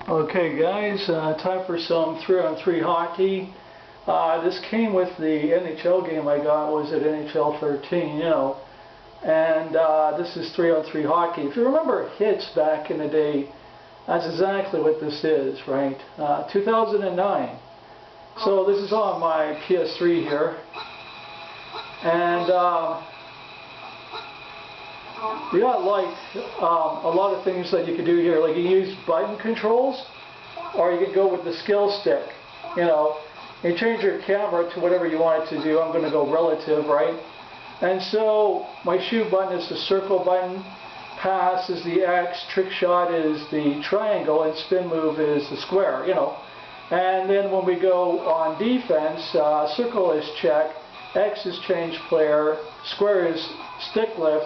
Okay guys, time for some 3-on-3 hockey. This came with the NHL game I got, was at NHL 13, you know. And this is 3-on-3 hockey. If you remember hits back in the day, that's exactly what this is, right? 2009. So this is on my ps3 here. And you got like a lot of things that you could do here. Like you use button controls, or you could go with the skill stick. You know, you change your camera to whatever you want it to do. I'm going to go relative, right? And so my shoot button is the circle button, pass is the X, trick shot is the triangle, and spin move is the square. You know, and then when we go on defense, circle is check, X is change player, square is stick lift,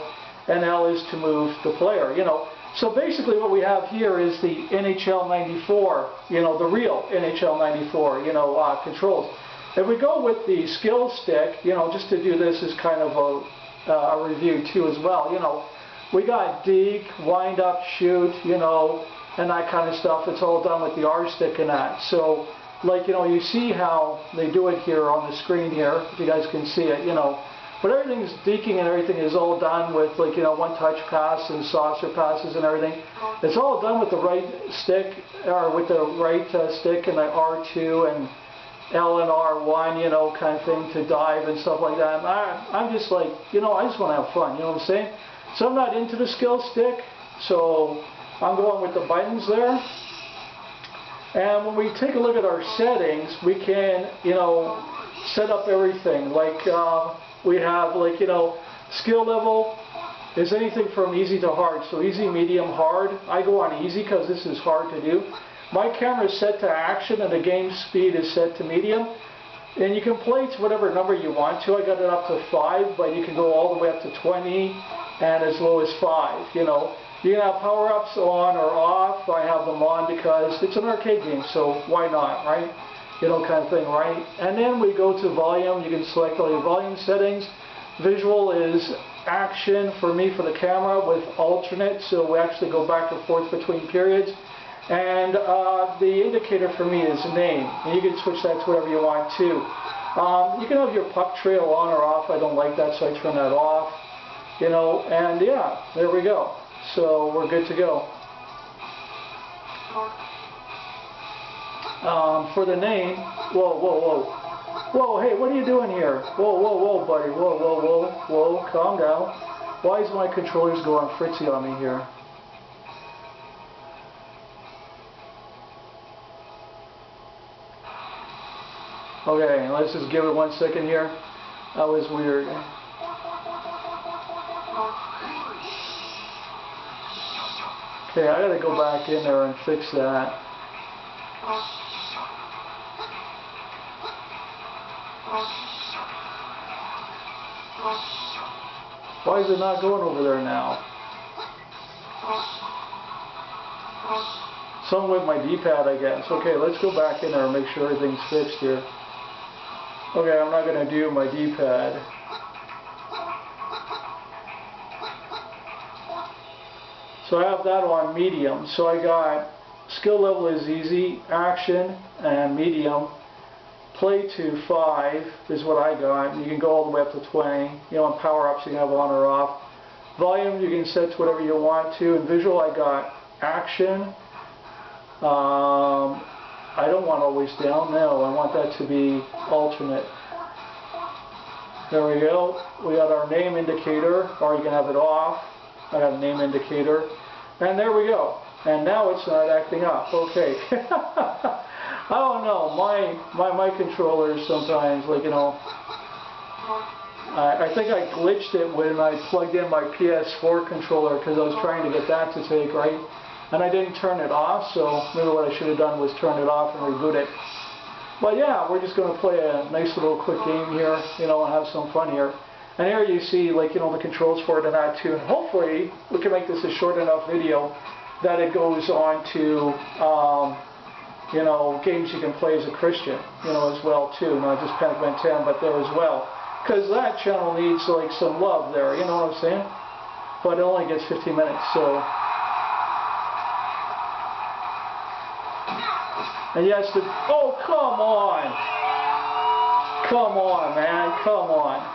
and L is to move the player, you know. So basically what we have here is the NHL 94, you know, the real NHL 94, you know, controls. If we go with the skill stick, you know, just to do this is kind of a review too as well, you know. We got deke, wind up, shoot, you know, and that kind of stuff. It's all done with the R stick and that. So, like, you know, you see how they do it here on the screen here, if you guys can see it, you know. But everything's deking and everything is all done with, like, you know, one-touch pass and saucer passes and everything. It's all done with the right stick, or with the right stick and the R2 and L and R1, you know, kind of thing to dive and stuff like that. And I'm just like, you know, I just want to have fun, you know what I'm saying? So I'm not into the skill stick, so I'm going with the buttons there. And when we take a look at our settings, we can, you know, set up everything. Like, we have, like, you know, skill level is anything from easy to hard. So easy, medium, hard. I go on easy because this is hard to do. My camera is set to action and the game speed is set to medium. And you can play to whatever number you want to. I got it up to 5, but you can go all the way up to 20 and as low as 5, you know. You can have power-ups on or off. I have them on because it's an arcade game, so why not, right? You know, kind of thing, right? And then we go to volume. You can select all your volume settings. Visual is action for me for the camera with alternate, so we actually go back and forth between periods. And the indicator for me is name, and you can switch that to whatever you want to. You can have your puck trail on or off. I don't like that, so I turn that off. You know, and yeah, there we go. So we're good to go. For the name, whoa, hey, what are you doing here? Whoa, buddy, whoa, calm down. Why is my controllers going fritzy on me here? Okay, let's just give it 1 second here. That was weird. Okay, I gotta go back in there and fix that. Why is it not going over there now? Something with my D-pad, I guess. Okay, let's go back in there and make sure everything's fixed here. Okay, I'm not going to do my D-pad. So I have that on medium. So I got skill level is easy, action, and medium. Play to 5 is what I got. You can go all the way up to 20. You know, on power-ups you can have on or off. Volume you can set to whatever you want to. And visual I got action. I don't want always down. No, I want that to be alternate. There we go. We got our name indicator, or you can have it off. I got a name indicator. And there we go. And now it's not acting up. Okay. I don't know, my controllers sometimes, like, you know, I think I glitched it when I plugged in my PS4 controller because I was trying to get that to take, right? And I didn't turn it off, so maybe what I should have done was turn it off and reboot it. But yeah, we're just going to play a nice little quick game here, you know, and have some fun here. And here you see, like, you know, the controls for it and that too. And hopefully we can make this a short enough video that it goes on to you know, games you can play as a Christian, you know, as well too, not just Pac-Man 10, but there as well. Because that channel needs, like, some love there, you know what I'm saying? But it only gets 15 minutes, so And he has to, oh, come on. Come on, man, come on.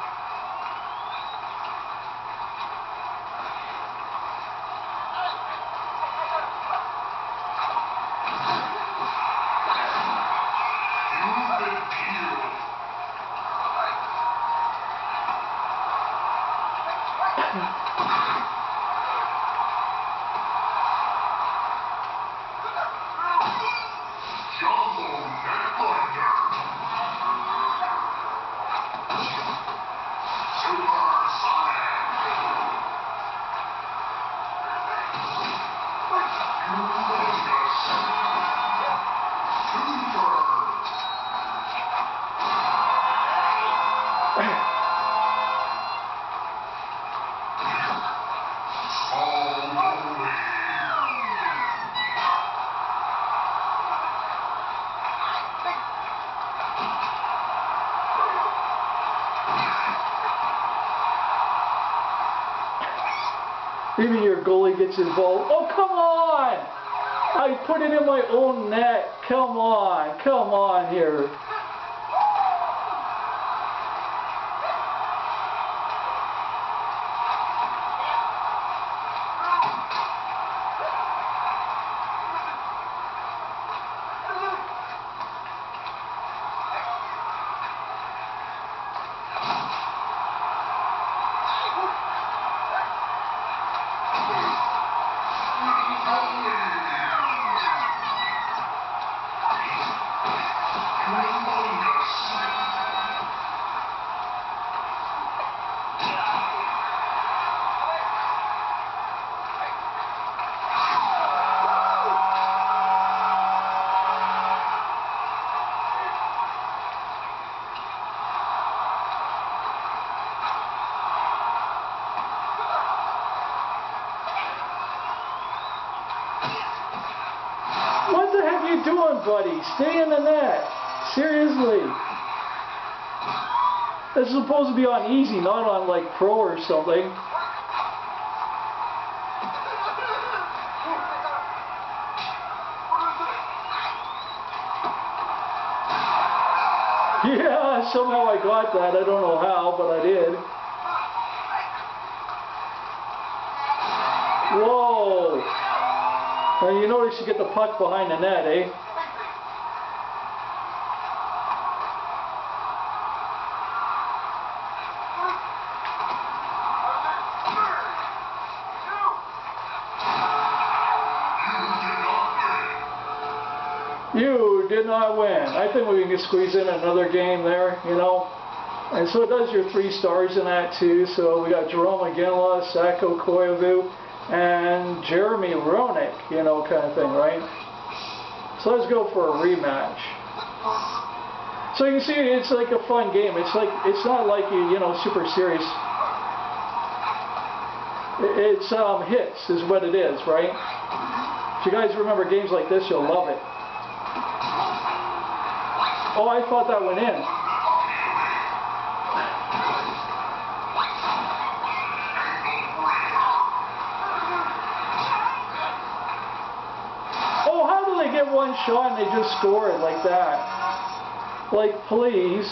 Even your goalie gets involved. Oh, come on! I put it in my own net. Come on here. What the heck are you doing, buddy? Stay in the net. Seriously. This is supposed to be on easy, not on like pro or something. Yeah, somehow I got that. I don't know how, but I did. Whoa. Now you notice you get the puck behind the net, eh? You did not win. I think we can squeeze in another game there, you know. And so it does your 3 stars in that too. So we got Jerome Aginla, Sako Koivu, and Jeremy Roenick, you know, kind of thing, right? So let's go for a rematch. So you can see it's like a fun game. It's not like you know, super serious. It's hits is what it is, right? If you guys remember games like this, you'll love it. Oh, I thought that went in. Oh, how do they get one shot and they just score it like that? Like, please.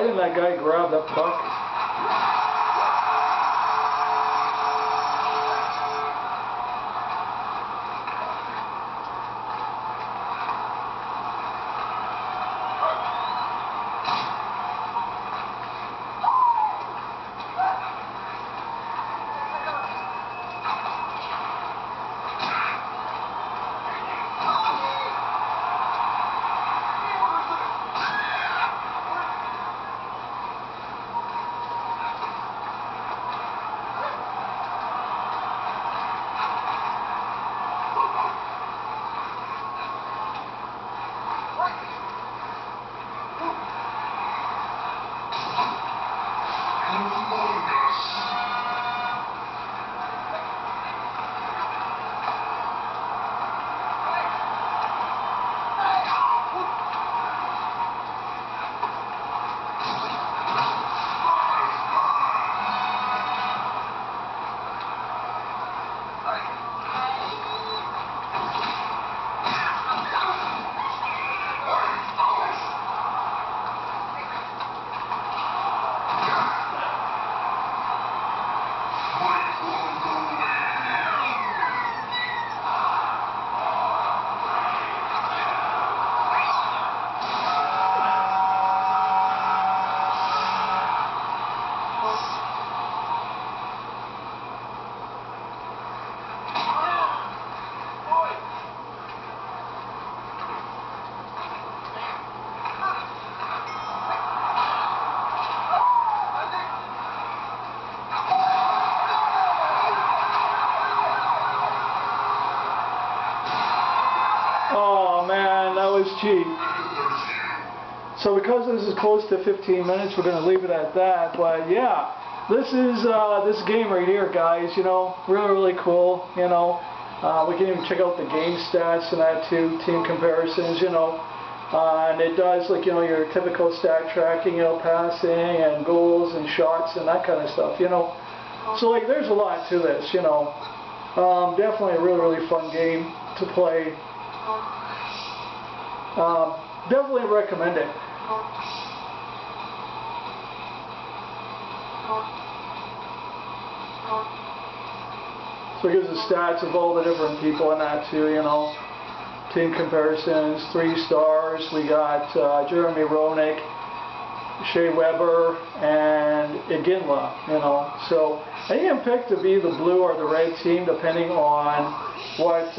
didn't that guy grab that puck? Oh man, that was cheap. So because this is close to 15 minutes, we're going to leave it at that. But yeah, this is this game right here, guys. You know, really cool. You know, we can even check out the game stats and that too, team comparisons. You know, and it does like your typical stat tracking, passing and goals and shots and that kind of stuff. You know, so like there's a lot to this. You know, definitely a really fun game to play. Definitely recommend it. So it gives the stats of all the different people in that too, team comparisons, 3 stars. We got Jeremy Roenick, Shea Weber, and Iginla, So and you can pick to be the blue or the red team depending on what,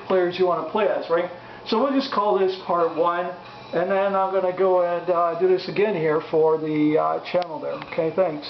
players you want to play as, right? So we'll just call this part 1, and then I'm going to go and do this again here for the channel there. Okay, thanks.